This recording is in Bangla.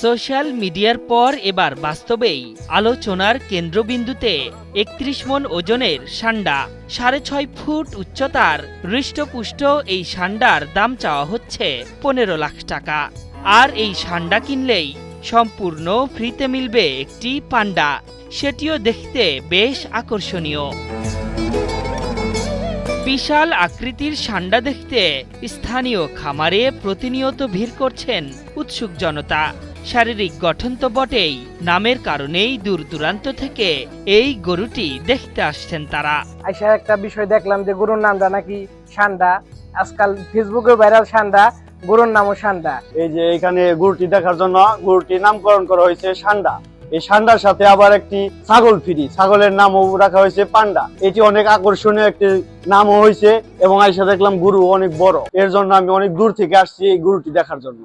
সোশ্যাল মিডিয়ার পর এবার বাস্তবেই আলোচনার কেন্দ্রবিন্দুতে ৩১ মণ ওজনের ষান্ডা, ৬.৫ ফুট উচ্চতার হৃষ্টপুষ্ট এই ষান্ডার দাম চাওয়া হচ্ছে ১৫ লাখ টাকা। আর এই ষান্ডা কিনলেই সম্পূর্ণ ফ্রিতে মিলবে একটি পান্ডা, সেটিও দেখতে বেশ আকর্ষণীয়। বিশাল আকৃতির ষান্ডা দেখতে স্থানীয় খামারে প্রতিনিয়ত ভিড় করছেন উৎসুক জনতা। শারীরিক গঠন তো বটেই, নামের কারণেই দূর দূরান্ত থেকে এই গরুটি দেখতে আসছেন তারা। আইসা একটা বিষয় দেখলাম যে গরুর নামটা নাকি ষান্ডা, আজকাল ফেসবুকে ভাইরাল ষান্ডা, গরুর নামও ষান্ডা। এই যে এখানে গরুটি দেখার জন্য গরুটির নামকরণ করা হয়েছে ষান্ডা। এই ষান্ডার সাথে আবার একটি ছাগল ফ্রি, ছাগলের নামও রাখা হয়েছে পান্ডা। এটি অনেক আকর্ষণীয় একটি নামও হয়েছে এবং আইসা দেখলাম গরু অনেক বড়, এর জন্য আমি অনেক দূর থেকে আসছি এই গরুটি দেখার জন্য।